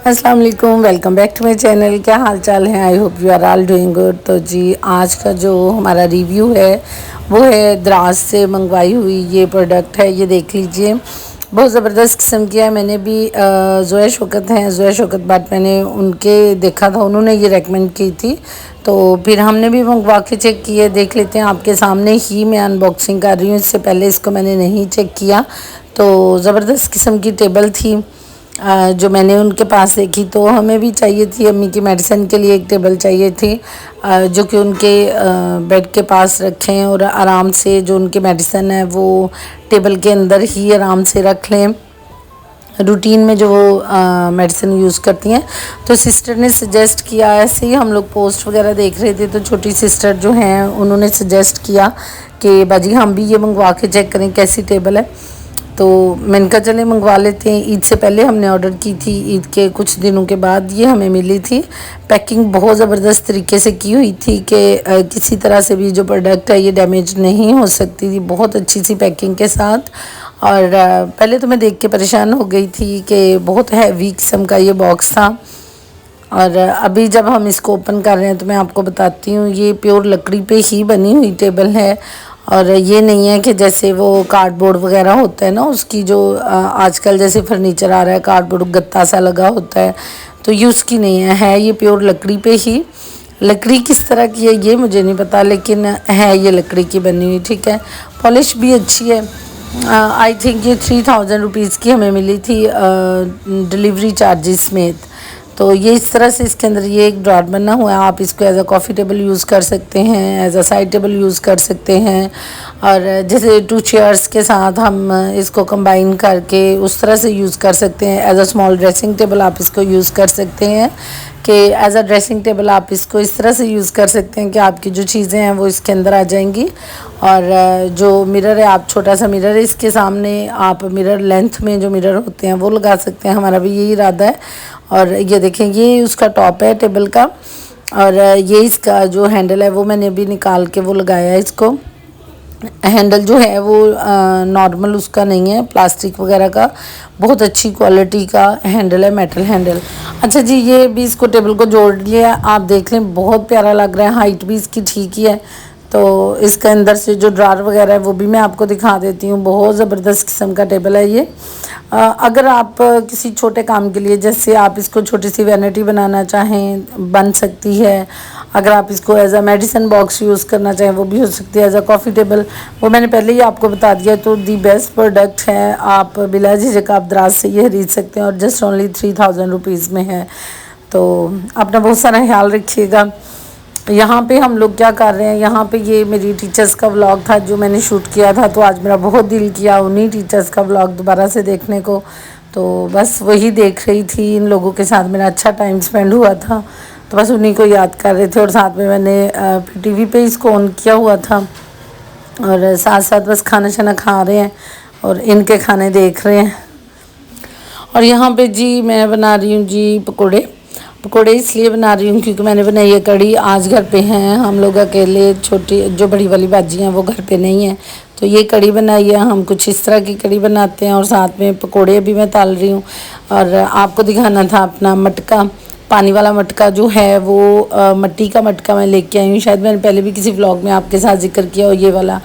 अस्सलाम वालेकुम, welcome back to my channel. क्या हाल चाल है? I hope you are all doing good. तो जी आज का जो हमारा रिव्यू है वो है द्रास से मंगवाई हुई ये प्रोडक्ट है। ये देख लीजिए, बहुत ज़बरदस्त किस्म की है। मैंने भी जोया शौकत हैं, जोया शौकत बात मैंने उनके देखा था, उन्होंने ये रेकमेंड की थी, तो फिर हमने भी मंगवा के चेक किए। देख लेते हैं, आपके सामने ही मैं अनबॉक्सिंग कर रही हूँ। इससे पहले इसको मैंने नहीं चेक किया। तो ज़बरदस्त किस्म की टेबल थी जो मैंने उनके पास देखी। तो हमें भी चाहिए थी, अम्मी की मेडिसिन के लिए एक टेबल चाहिए थी जो कि उनके बेड के पास रखें और आराम से जो उनकी मेडिसिन है वो टेबल के अंदर ही आराम से रख लें, रूटीन में जो वो मेडिसिन यूज़ करती हैं। तो सिस्टर ने सजेस्ट किया, ऐसे ही हम लोग पोस्ट वगैरह देख रहे थे तो छोटी सिस्टर जो हैं उन्होंने सजेस्ट किया कि बाजी हम भी ये मंगवा के चेक करें कैसी टेबल है। तो मैंने कहा चले मंगवा लेते हैं। ईद से पहले हमने ऑर्डर की थी, ईद के कुछ दिनों के बाद ये हमें मिली थी। पैकिंग बहुत ज़बरदस्त तरीके से की हुई थी कि किसी तरह से भी जो प्रोडक्ट है ये डैमेज नहीं हो सकती थी, बहुत अच्छी सी पैकिंग के साथ। और पहले तो मैं देख के परेशान हो गई थी कि बहुत हैवी किस्म का ये बॉक्स था। और अभी जब हम इसको ओपन कर रहे हैं तो मैं आपको बताती हूँ, ये प्योर लकड़ी पे ही बनी हुई टेबल है। और ये नहीं है कि जैसे वो कार्डबोर्ड वगैरह होता है ना, उसकी जो आजकल जैसे फर्नीचर आ रहा है कार्डबोर्ड गत्ता सा लगा होता है, तो ये उसकी नहीं है ये प्योर लकड़ी पे ही। लकड़ी किस तरह की है ये मुझे नहीं पता, लेकिन है ये लकड़ी की बनी हुई, ठीक है। पॉलिश भी अच्छी है। आई थिंक ये 3000 रुपीज़ की हमें मिली थी डिलीवरी चार्जेस समेत। तो ये इस तरह से इसके अंदर ये एक ड्रॉर बना हुआ है। आप इसको as a coffee table use कर सकते हैं, as a side table use कर सकते हैं, और जैसे 2 चेयर्स के साथ हम इसको कंबाइन करके उस तरह से यूज़ कर सकते हैं। As a small dressing table आप इसको यूज़ कर सकते हैं कि एज अ ड्रेसिंग टेबल आप इसको इस तरह से यूज़ कर सकते हैं कि आपकी जो चीज़ें हैं वो इसके अंदर आ जाएंगी। और जो मिरर है, आप छोटा सा मिरर है इसके सामने, आप मिरर लेंथ में जो मिरर होते हैं वो लगा सकते हैं। हमारा भी यही इरादा है। और ये देखें, ये उसका टॉप है टेबल का, और ये इसका जो हैंडल है वो मैंने भी निकाल के वो लगाया है इसको। हैंडल जो है वो नॉर्मल उसका नहीं है, प्लास्टिक वगैरह का, बहुत अच्छी क्वालिटी का हैंडल है, मेटल हैंडल। अच्छा जी, ये भी इसको टेबल को जोड़ लिया, आप देख लें, बहुत प्यारा लग रहा है। हाइट भी इसकी ठीक ही है। तो इसके अंदर से जो ड्रार वगैरह है वो भी मैं आपको दिखा देती हूँ। बहुत ज़बरदस्त किस्म का टेबल है ये। अगर आप किसी छोटे काम के लिए, जैसे आप इसको छोटी सी वैनिटी बनाना चाहें, बन सकती है। अगर आप इसको as a medicine box use करना चाहें वो भी हो सकती है। एज अ कॉफ़ी टेबल वो मैंने पहले ही आपको बता दिया। तो दी बेस्ट प्रोडक्ट है, आप बिला झिझक आप दराज से ये खरीद सकते हैं और जस्ट ओनली 3000 रुपीज़ में है। तो अपना बहुत सारा ख्याल रखिएगा। यहाँ पे हम लोग क्या कर रहे हैं, यहाँ पे ये मेरी टीचर्स का व्लॉग था जो मैंने शूट किया था, तो आज मेरा बहुत दिल किया उन्हीं टीचर्स का व्लॉग दोबारा से देखने को। तो बस वही देख रही थी, इन लोगों के साथ मेरा अच्छा टाइम स्पेंड हुआ था, तो बस उन्हीं को याद कर रहे थे। और साथ में मैंने टीवी पे इसको ऑन किया हुआ था और साथ साथ बस खाना शाना खा रहे हैं और इनके खाने देख रहे हैं। और यहाँ पे जी मैं बना रही हूँ जी पकोड़े। पकोड़े इसलिए बना रही हूँ क्योंकि मैंने बनाई है कड़ी। आज घर पे हैं हम लोग अकेले, छोटी जो बड़ी वाली बाजी हैं वो घर पे नहीं है, तो ये कड़ी बनाई है। हम कुछ इस तरह की कड़ी बनाते हैं और साथ में पकोड़े भी मैं तल रही हूँ। और आपको दिखाना था अपना मटका, पानी वाला मटका जो है वो मिट्टी का मटका मैं लेके आई हूँ। शायद मैंने पहले भी किसी व्लॉग में आपके साथ जिक्र किया हो ये वाला।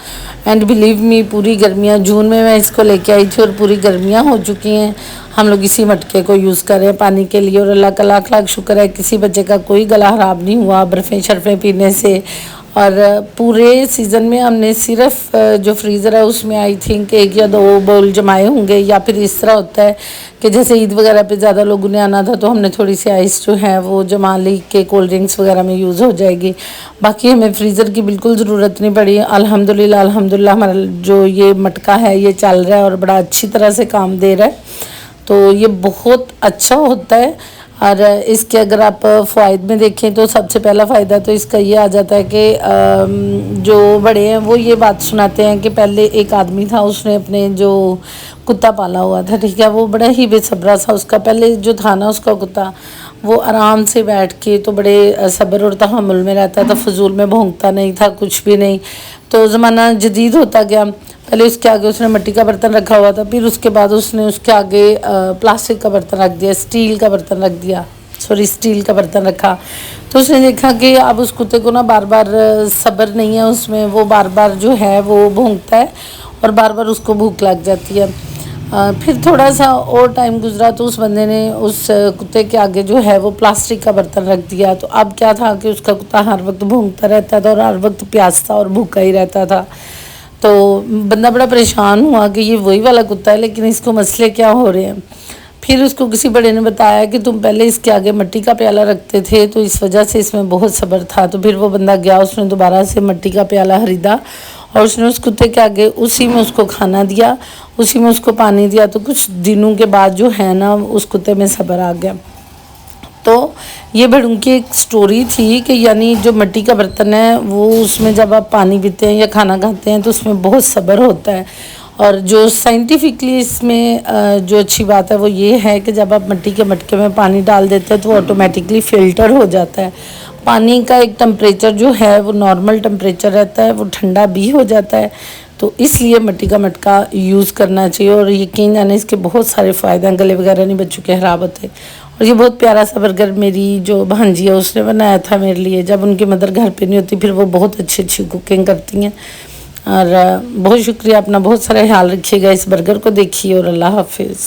एंड बिलीव मी, पूरी गर्मियाँ, जून में मैं इसको लेके आई थी और पूरी गर्मियाँ हो चुकी हैं, हम लोग इसी मटके को यूज़ कर रहे हैं पानी के लिए। और अल्लाह का लाख लाख शुक्र है किसी बच्चे का कोई गला ख़राब नहीं हुआ बर्फ़ें शर्फ़ें पीने से। और पूरे सीज़न में हमने सिर्फ जो फ्रीज़र है उसमें आई थिंक 1 या 2 बाउल जमाए होंगे, या फिर इस तरह होता है कि जैसे ईद वगैरह पे ज़्यादा लोगों ने आना था तो हमने थोड़ी सी आइस जो है वो जमा ली कि कोल्ड ड्रिंक्स वगैरह में यूज़ हो जाएगी। बाकी हमें फ्रीज़र की बिल्कुल ज़रूरत नहीं पड़ी। अल्हम्दुलिल्लाह अल्हम्दुलिल्लाह हमारा जो ये मटका है ये चल रहा है और बड़ा अच्छी तरह से काम दे रहा है। तो ये बहुत अच्छा होता है। और इसके अगर आप फ़ायदे में देखें तो सबसे पहला फ़ायदा तो इसका ये आ जाता है कि जो बड़े हैं वो ये बात सुनाते हैं कि पहले एक आदमी था, उसने अपने जो कुत्ता पाला हुआ था, ठीक है, वो बड़ा ही बेसब्रा सा, उसका पहले जो था ना उसका कुत्ता, वो आराम से बैठ के तो बड़े सब्र और तहम्मुल में रहता था, फजूल में भौंकता नहीं था, कुछ भी नहीं। तो ज़माना जदीद होता गया पहले उसके आगे उसने मिट्टी का बर्तन रखा हुआ था, फिर उसके बाद उसने उसके आगे प्लास्टिक का बर्तन रख दिया, स्टील का बर्तन रख दिया, सॉरी स्टील का बर्तन रखा। तो उसने देखा कि अब उस कुत्ते को ना बार बार सब्र नहीं है उसमें, वो बार बार जो है वो भौंकता है और बार बार उसको भूख लग जाती है। फिर थोड़ा सा और टाइम गुजरा तो उस बंदे ने उस कुत्ते के आगे जो है वो प्लास्टिक का बर्तन रख दिया। तो अब क्या था कि उसका कुत्ता हर वक्त भौंकता रहता था और हर वक्त प्यासा और भूखा ही रहता था। तो बंदा बड़ा परेशान हुआ कि ये वही वाला कुत्ता है, लेकिन इसको मसले क्या हो रहे हैं। फिर उसको किसी बड़े ने बताया कि तुम पहले इसके आगे मिट्टी का प्याला रखते थे तो इस वजह से इसमें बहुत सब्र था। तो फिर वो बंदा गया, उसने दोबारा से मिट्टी का प्याला खरीदा और उसने उस कुत्ते के आगे उसी में उसको खाना दिया, उसी में उसको पानी दिया। तो कुछ दिनों के बाद जो है ना उस कुत्ते में सब्र आ गया। तो ये भेड़ों की एक स्टोरी थी कि यानी जो मिट्टी का बर्तन है वो उसमें जब आप पानी पीते हैं या खाना खाते हैं तो उसमें बहुत सब्र होता है। और जो साइंटिफिकली इसमें जो अच्छी बात है वो ये है कि जब आप मिट्टी के मटके में पानी डाल देते हैं तो वो ऑटोमेटिकली फ़िल्टर हो जाता है। पानी का एक टेम्परेचर जो है वो नॉर्मल टेम्परेचर रहता है, वो ठंडा भी हो जाता है। तो इसलिए मिट्टी का मटका यूज़ करना चाहिए। और यकीन जाने इसके बहुत सारे फ़ायदे हैं, गले वगैरह नहीं बच्चों के ख़राब होते। और ये बहुत प्यारा सा बर्गर मेरी जो भांजी है उसने बनाया था मेरे लिए, जब उनकी मदर घर पे नहीं होती फिर वो बहुत अच्छी अच्छी कुकिंग करती हैं। और बहुत शुक्रिया, अपना बहुत सारा ख्याल रखिएगा, इस बर्गर को देखिए और अल्लाह हाफिज़।